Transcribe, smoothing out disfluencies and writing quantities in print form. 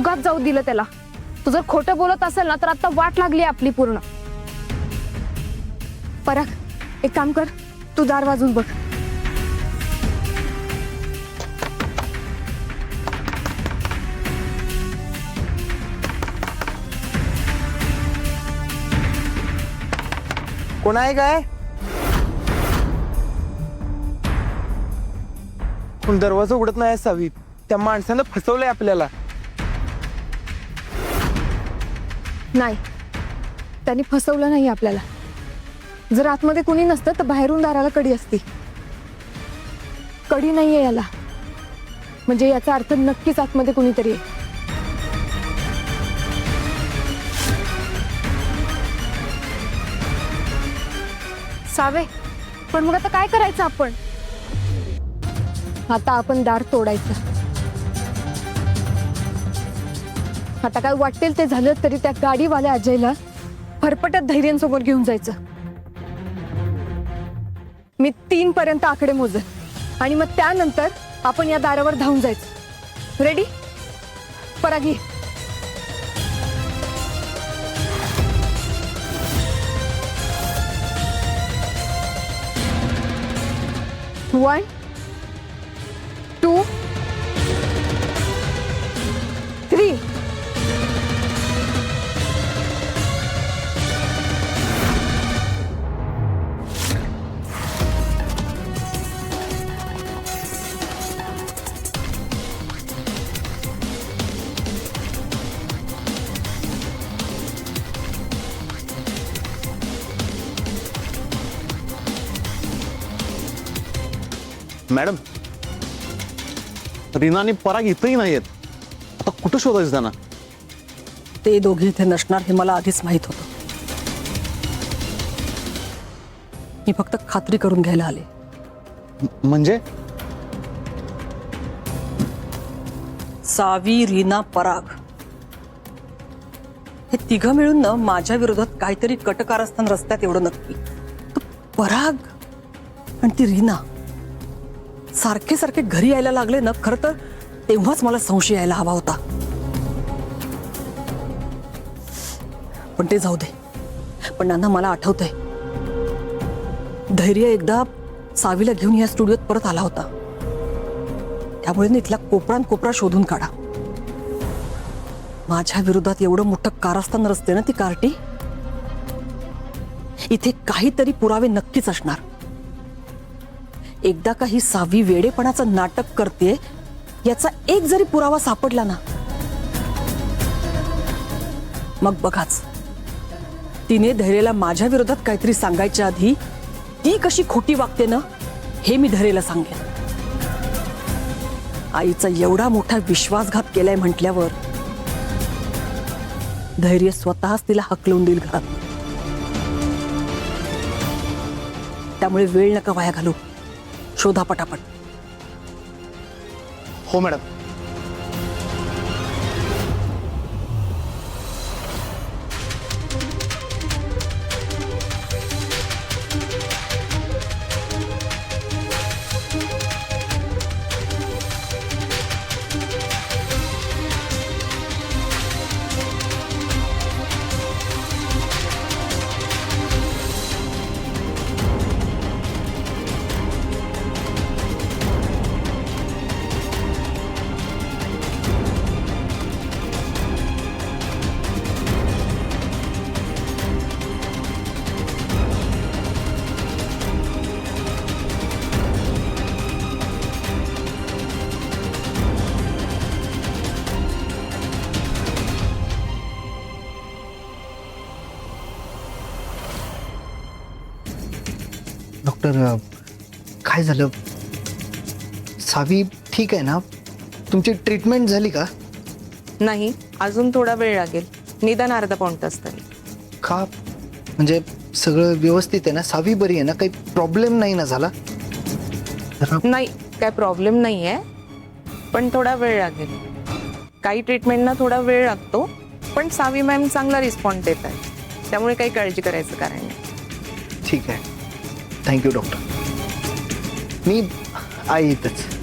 उगाच जाऊ दिलं त्याला. तू जर खोटं बोलत असेल ना तर आता वाट लागली आपली पूर्ण. पराग, एक काम कर, तू दार वाजून बघ. कोण आहे काय? कोण दरवाजा उघडत नाही सावी. त्या माणसानं फसवलंय आपल्याला. नाही, त्यांनी फसवलं नाही आपल्याला. जर आतमध्ये कुणी नसतं तर बाहेरून दाराला कडी असती. कडी नाहीये याला, म्हणजे याचा अर्थ नक्कीच आतमध्ये कुणीतरी आहे. सावे, पण मग आता काय करायचं आपण? आता आपण दार तोडायचं. आता काय वाटेल ते झालं तरी त्या गाडीवाल्या अजयला फरफटत धैर्यांसमोर घेऊन जायचं. मी 3 पर्यंत आकडे मोजत आणि मग त्यानंतर आपण या दारावर धावून जायचं. रेडी? परागी. 1 2 3. मॅडम, रीना आणि पराग इथंही नाहीयेत. आता कुठं शोधायचं त्यांना? ते दोघे इथे नसणार हे मला आधीच माहित होतं. मी फक्त खात्री करून घ्यायला आले. म्हणजे? सावी, रीना, पराग हे तिघं मिळून ना माझ्या विरोधात काहीतरी कटकारस्थान रस्त्यात, एवढं नक्की. पराग आणि ती रीना सारखे सारखे घरी यायला लागले ना, खरं तर तेव्हाच मला संशय यायला हवा होता. पण ते जाऊ दे. पण नाना, मला आठवतंय धैर्य एकदा सावीला घेऊन या स्टुडिओत परत आला होता. त्यामुळे ना इथला कोपरा शोधून काढा. माझ्या विरोधात एवढं मोठं कारस्थान रचते ना ती कार्टी. इथे काहीतरी पुरावे नक्कीच असणार. एकदा काही सावी वेडेपणाचं नाटक करते याचा एक जरी पुरावा सापडला ना, मग बघाच, तिने धैर्याला माझ्या विरोधात काहीतरी सांगायच्या आधी ती कशी खोटी वागते ना, हे मी धैर्याला सांगेन. आईचा एवढा मोठा विश्वासघात केलाय म्हटल्यावर धैर्य स्वतःच तिला हकलून देईल घरात. त्यामुळे वेळ नका वाया घालू. शोधा पटापट. हो मॅडम. डॉक्टर, काय झालं? सावी ठीक आहे ना? तुमची ट्रीटमेंट झाली का? नाही, अजून थोडा वेळ लागेल. निदान अर्धा पाऊण तास तरी. का? म्हणजे सगळं व्यवस्थित आहे ना? सावी बरी आहे ना? काही प्रॉब्लेम नाही ना झाला? नाही, काय प्रॉब्लेम नाही आहे, पण थोडा वेळ लागेल. काही ट्रीटमेंटना थोडा वेळ लागतो, पण सावी मॅम चांगला रिस्पॉन्स देत आहे. त्यामुळे काही काळजी करायचं कारण नाही. ठीक आहे. Thank you doctor. मी आहे इथंच.